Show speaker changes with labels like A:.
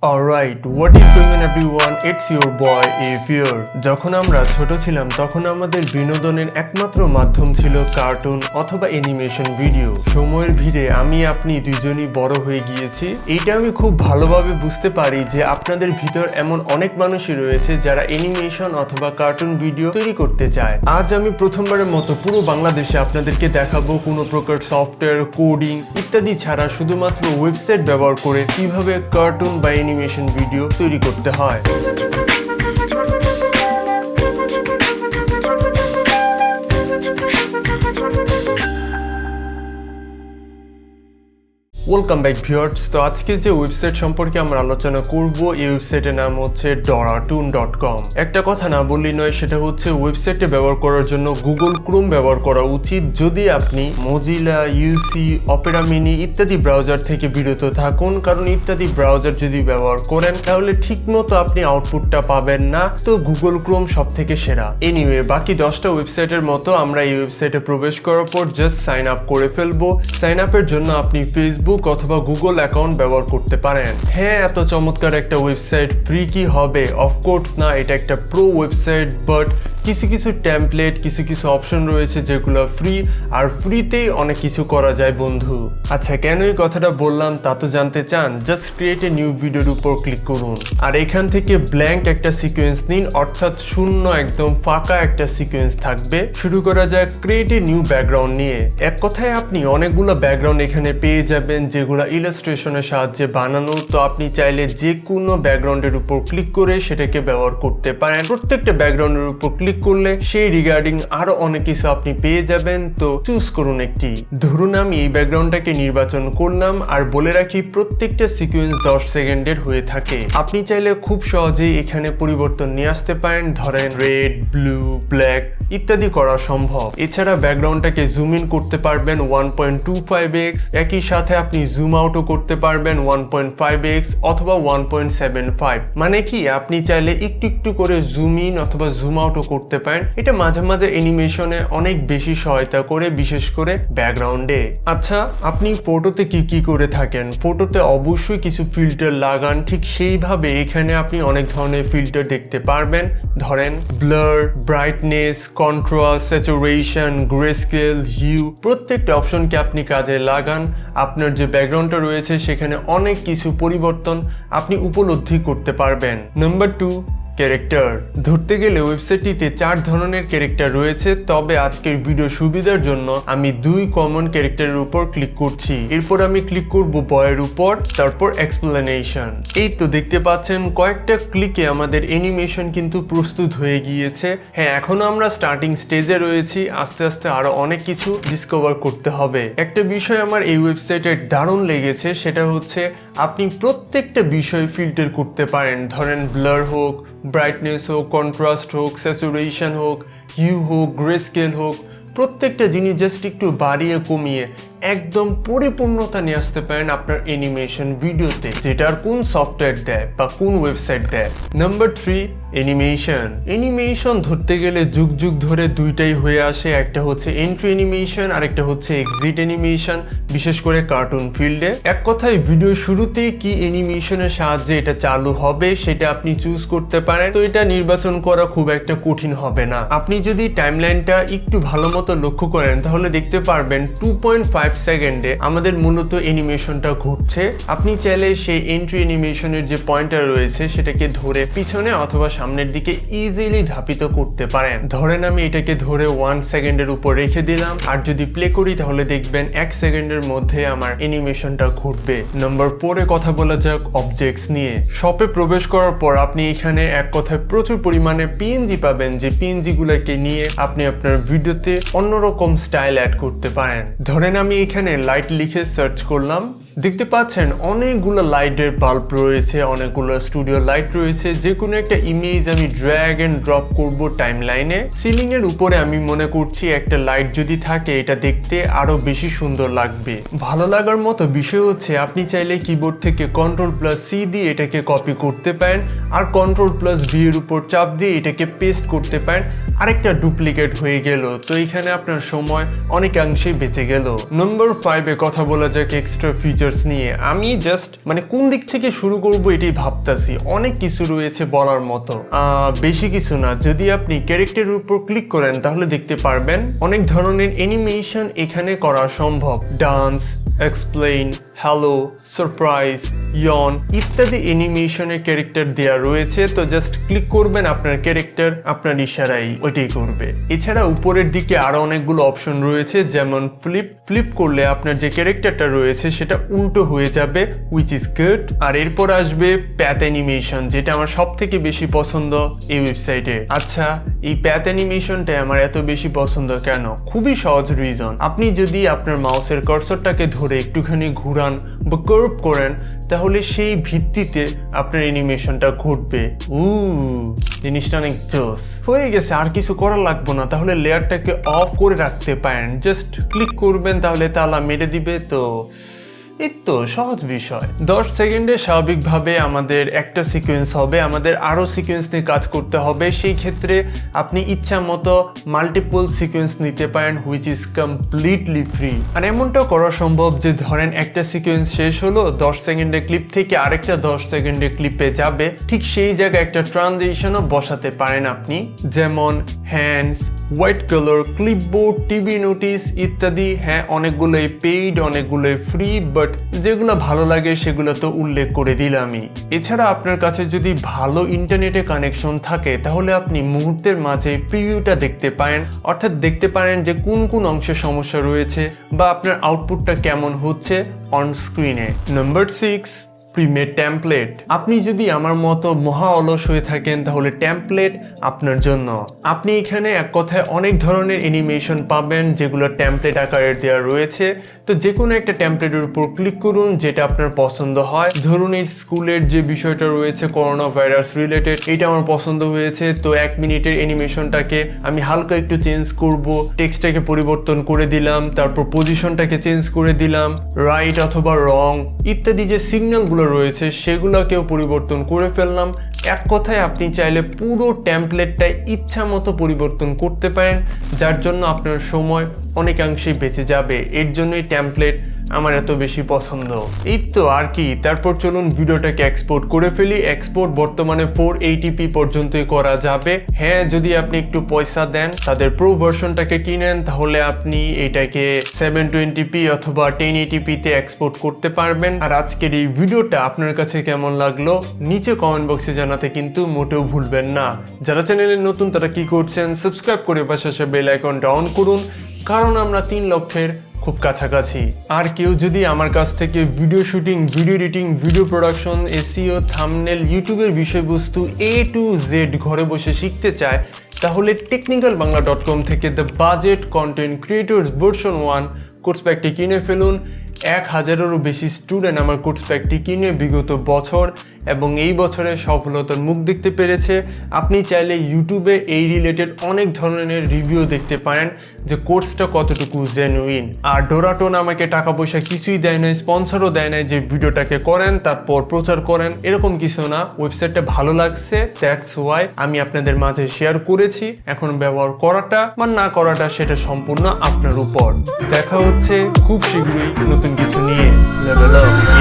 A: Alright, what is going on everyone? It's your boy Avior. যখন আমরা ছোট ছিলাম তখন আমাদের বিনোদনের একমাত্র মাধ্যম ছিল কার্টুন অথবা অ্যানিমেশন ভিডিও। সময়ের ভিড়ে আমি আপনি দুইজনই বড় হয়ে গিয়েছি। এইটা আমি খুব ভালোভাবে বুঝতে পারি যে আপনাদের ভিতর এমন অনেক মানুষই রয়েছে যারা অ্যানিমেশন অথবা কার্টুন ভিডিও তৈরি করতে চায়। আজ আমি প্রথমবারের মতো পুরো বাংলাদেশে আপনাদেরকে দেখাবো কোনো প্রকার সফটওয়্যার, কোডিং ইত্যাদি ছাড়া শুধুমাত্র ওয়েবসাইট ব্যবহার করে কিভাবে কার্টুন বা অ্যানিমেশন ভিডিও তৈরি করতে হয়। Welcome back viewers. তো আজকে যে ওয়েবসাইট সম্পর্কে আমরা আলোচনা করব এই ওয়েবসাইটের নাম হচ্ছে doratun.com। একটা কথা না বললেই নয়, সেটা হচ্ছে ওয়েবসাইটে ব্যবহার করার জন্য গুগল ক্রোম ব্যবহার করা উচিত যদি আপনি মজিলা, ইউসি, অপেরা মিনি ইত্যাদি ব্রাউজার থেকে বিরত থাকুন, কারণ ইত্যাদি ব্রাউজার যদি ব্যবহার করেন তাহলে ঠিকমতো আপনি আউটপুটটা পাবেন না। তো গুগল ক্রোম সব থেকে সেরা। এনিওয়ে, বাকি 10টা ওয়েবসাইটের মতো আমরা এই ওয়েবসাইটে প্রবেশ করার পর জাস্ট সাইন আপ করে ফেলবো। সাইন আপের জন্য আপনি ফেসবুক অথবা গুগল অ্যাকাউন্ট ব্যবহার করতে পারেন। হ্যাঁ, এত চমৎকার একটা ওয়েবসাইট ফ্রি কি হবে? অফকোর্স না, এটা একটা প্রো ওয়েবসাইট, বাট কিছু কিছু টেমপ্লেট, কিছু অপশন রয়েছে যেগুলো ফ্রি, আর ফ্রিতেই অনেক কিছু করা যায় বন্ধু। আচ্ছা, কেন এই কথাটা বললাম তা তো জানতে চান? জাস্ট ক্রিয়েট এ নিউ ভিডিওর উপর ক্লিক করুন, আর এখান থেকে ব্ল্যাঙ্ক একটা সিকোয়েন্স নিন, অর্থাৎ শূন্য, একদম ফাঁকা একটা সিকোয়েন্স থাকবে। শুরু করা যায় ক্রিয়েট এ নিউ ব্যাকগ্রাউন্ড নিয়ে। এক কথায় আপনি অনেকগুলো ব্যাকগ্রাউন্ড এখানে পেয়ে যাবেন যেগুলো ইলাস্ট্রেশনের সাহায্যে বানানো। তো আপনি চাইলে যে কোনো ব্যাকগ্রাউন্ডের উপর ক্লিক করে সেটাকে ব্যবহার করতে পারেন। প্রত্যেকটা ব্যাকগ্রাউন্ডের উপর ক্লিক করলে সেই রিগার্ডিং আরো অনেক কিছু আপনি পেয়ে যাবেন। তো চুজ করুন একটি। ধরুন আমি এই ব্যাকগ্রাউন্ডটাকে নির্বাচন করলাম, আর বলে রাখি প্রত্যেকটা সিকোয়েন্স 10 সেকেন্ডের হয়ে থাকে। আপনি চাইলে খুব সহজেই এখানে পরিবর্তন নিয়ে আসতে পারেন, ধরেন রেড, ব্লু, ব্ল্যাক ইত্যাদি করা সম্ভব। এছাড়া ব্যাকগ্রাউন্ডটাকে জুম ইন করতে পারবেন 1.25x, একই সাথে আপনি জুম আউটও করতে পারবেন 1.5x অথবা 1.75। মানে কি, আপনি চাইলে একটু একটু করে জুম ইন অথবা জুম আউটও করতে পারেন। এটা মাঝে মাঝে অ্যানিমেশনে অনেক বেশি সহায়তা করে, বিশেষ করে ব্যাকগ্রাউন্ডে। আচ্ছা, আপনি ফটোতে কি করে থাকেন? ফটোতে অবশ্যই কিছু ফিল্টার লাগান। ঠিক সেইভাবে এখানে আপনি অনেক ধরনের ফিল্টার দেখতে পারবেন। ধরেন blur, brightness, contrast, saturation, greyscale, hue, প্রত্যেকটা অপশনকে আপনি কাজে লাগান। আপনার যে ব্যাকগ্রাউন্ডটা রয়েছে সেখানে অনেক কিছু পরিবর্তন আপনি উপলব্ধি করতে পারবেন। Number 2, character. ধরতে গেলে ওয়েবসাইটটিতে 4 ধরনের ক্যারেক্টার রয়েছে, তবে আজকের ভিডিও সুবিধার জন্য আমি 2 কমন ক্যারেক্টারের উপর ক্লিক করছি। এরপর আমি ক্লিক করব বয়ের উপর, তারপর এক্সপ্লেনেশন। এই তো দেখতে পাচ্ছেন কয়েকটা ক্লিকে আমাদের অ্যানিমেশন কিন্তু প্রস্তুত হয়ে গিয়েছে। হ্যাঁ, এখনো আমরা স্টার্টিং স্টেজে রয়েছি, আস্তে আস্তে আরো অনেক কিছু ডিসকভার করতে হবে। একটা বিষয় আমার এই ওয়েবসাইটের দারুণ লেগেছে, সেটা হচ্ছে আপনি প্রত্যেকটা বিষয় ফিল্টার করতে পারেন। ধরেন ব্লার হোক, ব্রাইটনেস হোক, কন্ট্রাস্ট হোক, স্যাচুরেশন হোক, হিউ হোক, গ্রেস্কেল হোক, প্রত্যেকটা জিনিস জাস্ট একটু বাড়িয়ে কমিয়ে একদম পরিপূর্ণতা নিয়ে আসতে পারেন আপনার অ্যানিমেশন ভিডিওতে, যেটার কোন সফটওয়্যার দেয় বা কোন ওয়েবসাইট দেয়। Number 3, animation. অ্যানিমেশন ধরতে গেলে যুগ যুগ ধরে দুইটাই হয়ে আসে, একটা হচ্ছে এন্ট্রি অ্যানিমেশন আর একটা হচ্ছে এক্সিট অ্যানিমেশন, বিশেষ করে কার্টুন ফিল্ডে। এক কথায় ভিডিও শুরুতেই কি অ্যানিমেশনের সাহায্যে এটা চালু হবে সেটা আপনি চুজ করতে পারেন। তো এটা নির্বাচন করা খুব একটা কঠিন হবে না। আপনি যদি টাইমলাইনটা একটু ভালো মতো লক্ষ্য করেন তাহলে দেখতে পারবেন 2.5 সেকেন্ডে আমাদের মূলত অ্যানিমেশনটা ঘটছে। আপনি চাইলে সেই এন্ট্রি অ্যানিমেশনের যে পয়েন্টার রয়েছে সেটাকে ধরে পিছনে অথবা সামনের দিকে ইজিলি ধাপিত করতে পারেন। ধরেন আমি এটাকে ধরে 1 সেকেন্ডের উপর রেখে দিলাম, আর যদি প্লে করি তাহলে দেখবেন 1 সেকেন্ডের মধ্যে আমার অ্যানিমেশনটা ঘটবে। নাম্বার 4 এ কথা বলা যাক অবজেক্টস নিয়ে। শপে প্রবেশ করার পর আপনি এখানে এক কথায় প্রচুর পরিমাণে পিএনজি পাবেন, যে পিএনজি গুলোকে নিয়ে আপনি আপনার ভিডিওতে অন্যরকম স্টাইল অ্যাড করতে পারেন। ধরেন আমি এখানে লাইট লিখে সার্চ করলাম, দেখতে পাচ্ছেন অনেকগুলো লাইটের বাল্ব রয়েছে, অনেকগুলো স্টুডিও লাইট রয়েছে। যে কোনো একটা ইমেজ আমি ড্র্যাগ এন্ড ড্রপ করব টাইমলাইনে। সিলিং এর উপরে আমি মনে করছি একটা লাইট যদি থাকে এটা দেখতে আরো বেশি সুন্দর লাগবে। ভালো লাগার মতো বিষয় হচ্ছে আপনি চাইলে কিবোর্ড থেকে Ctrl+C দিয়ে এটাকে কপি করতে পারেন, আর Ctrl+V এর উপর চাপ দিয়ে এটাকে পেস্ট করতে পারেন। আরেকটা ডুপ্লিকেট হয়ে গেল, তো এখানে আপনার সময় অনেকাংশেই বেঁচে গেল। নম্বর 5-এ কথা বলা যাক এক্সট্রা ফিচার্স নিয়ে। আমি জাস্ট কোন দিক থেকে শুরু করব এটাই ভাবতাছি, অনেক কিছু রয়েছে বলার মতো। বেশি কিছু না, যদি আপনি ক্যারেক্টারের উপর ক্লিক করেন তাহলে দেখতে পারবেন অনেক ধরনের অ্যানিমেশন এখানে করা সম্ভব। ডান্স, এক্সপ্লেইন, হ্যালো, সারপ্রাইজ, ইয়ন ইত্যাদি অ্যানিমেশনের ক্যারেক্টার দেওয়া রয়েছে। তো জাস্ট ক্লিক করবেন, আপনার ক্যারেক্টার আপনার ইশারায় ওইটাই করবে। এছাড়া উপরের দিকে আরো অনেকগুলো অপশন রয়েছে, যেমন ফ্লিপ করলে আপনার যে ক্যারেক্টারটা রয়েছে সেটা উল্টো হয়ে যাবে, হুইচ ইজ গুড। আর এরপর আসবে প্যাথ অ্যানিমেশন, যেটা আমার সব থেকে বেশি পছন্দ এই ওয়েবসাইটে। আচ্ছা, এই প্যাথ অ্যানিমেশনটা আমার এত বেশি পছন্দ কেন? খুবই সহজ রিজন। আপনি যদি আপনার মাউসের কার্সরটাকে ধরে একটুখানি ঘুরান বা কার্ভ করেন, তাহলে সেই ভিত্তিতে আপনার অ্যানিমেশনটা ঘটবে। জিনিসটা অনেক জোস হয়ে গেছে, আর কিছু করা লাগবে না। তাহলে লেয়ারটাকে অফ করে রাখতে পারেন, জাস্ট ক্লিক করবেন তাহলে তালা মেরে দিবে। তো এই তো সহজ বিষয়। 10 সেকেন্ডে স্বাভাবিকভাবে আমাদের একটা সিকোয়েন্স হবে, আমাদের আরো সিকোয়েন্স নিয়ে কাজ করতে হবে। সেই ক্ষেত্রে আপনি ইচ্ছা মতো মাল্টিপল সিকোয়েন্স নিতে পারেন, হুইচ ইজ কমপ্লিটলি ফ্রি। আর এমনটাও করা সম্ভব যে ধরেন একটা সিকোয়েন্স শেষ হলো, 10 সেকেন্ডের ক্লিপ থেকে আরেকটা 10 সেকেন্ডের ক্লিপে যাবে, ঠিক সেই জায়গায় একটা ট্রানজিশনও বসাতে পারেন আপনি, যেমন hands, white colour, clipboard, TV notice ইত্যাদি। হ্যাঁ, অনেকগুলোই পেইড, অনেকগুলোই ফ্রি, বাট যেগুলো ভালো লাগে সেগুলো তো উল্লেখ করে দিলামই। এছাড়া আপনার কাছে যদি ভালো ইন্টারনেটে কানেকশন থাকে তাহলে আপনি মুহূর্তের মাঝে প্রিভিউটা দেখতে পারেন, অর্থাৎ দেখতে পারেন যে কোন কোন অংশে সমস্যা রয়েছে বা আপনার আউটপুটটা কেমন হচ্ছে অন স্ক্রিনে। Number 6, premade template. আপনি যদি আমার মতো মহা অলস হয়ে থাকেন তাহলে টেমপ্লেট আপনার জন্য। আপনি এখানে এক কথায় অনেক ধরনের অ্যানিমেশন পাবেন যেগুলো টেমপ্লেট আকারে দেওয়া রয়েছে। তো যে কোনো একটা টেমপ্লেটের উপর ক্লিক করুন যেটা আপনার পছন্দ হয়। ধরুন এই স্কুলের যে বিষয়টা রয়েছে করোনা ভাইরাস রিলেটেড, এটা আমার পছন্দ হয়েছে। তো 1 মিনিটের অ্যানিমেশনটাকে আমি হালকা একটু চেঞ্জ করব, টেক্সটটাকে পরিবর্তন করে দিলাম, তারপর পজিশনটাকে চেঞ্জ করে দিলাম, রাইট অথবা রং ইত্যাদি যে সিগন্যালগুলো রয়েছে সেগুলোকেও পরিবর্তন করে ফেললাম। এক কথায় আপনি চাইলে পুরো টেমপ্লেটটাই ইচ্ছা মতো পরিবর্তন করতে পারেন, যার জন্য আপনার সময় অনেকাংশেই বেঁচে যাবে। এর জন্যই টেমপ্লেট আমার এত বেশি পছন্দ। এই তো আর কি। তারপর চলুন ভিডিওটাকে এক্সপোর্ট করে ফেলি। এক্সপোর্ট বর্তমানে 480p পর্যন্তই করা যাবে। হ্যাঁ, যদি আপনি একটু পয়সা দেন, তাদের প্রো ভার্সনটাকে কিনেন, তাহলে আপনি এটাকে 720p অথবা 1080p তে এক্সপোর্ট করতে পারবেন। আর আজকের এই ভিডিওটা আপনার কাছে কেমন লাগলো নিচে কমেন্ট বক্সে জানাতে কিন্তু মোটেও ভুলবেন না। যারা চ্যানেলে নতুন তারা কি করছেন, সাবস্ক্রাইব করে পাশে বেল আইকনটা অন করুন, কারণ আমরা 3 লক্ষের খুব কাছাকাছি। আর কেউ যদি আমার কাছ থেকে video shooting, video editing, video production, SEO, thumbnail, ইউটিউবের বিষয়বস্তু A to Z ঘরে বসে শিখতে চায়, তাহলে technicalbangla.com থেকে the budget content creators version 1 course প্যাকটি কিনে ফেলুন। 1000-এরও বেশি স্টুডেন্ট আমার কোর্স প্যাকটি কিনে বিগত বছর এবং এই বছরে সফলতার মুখ দেখতে পেরেছে। আপনি চাইলে ইউটিউবে এই রিলেটেড অনেক ধরনের রিভিউ দেখতে পারেন যে কোর্সটা কতটুকু জেনুইন। আর ডোরাটোন আমাকে টাকা পয়সা কিছুই দেয় নাই, স্পন্সরও দেয় নাই যে ভিডিওটাকে করেন তারপর প্রচার করেন, এরকম কিছু না। ওয়েবসাইটটা ভালো লাগছে, দ্যাটস ওয়াই আমি আপনাদের মাঝে শেয়ার করেছি। এখন ব্যবহার করাটা বা না করাটা সেটা সম্পূর্ণ আপনার উপর। দেখা হচ্ছে খুব শীঘ্রই নতুন কিছু নিয়ে। Level up.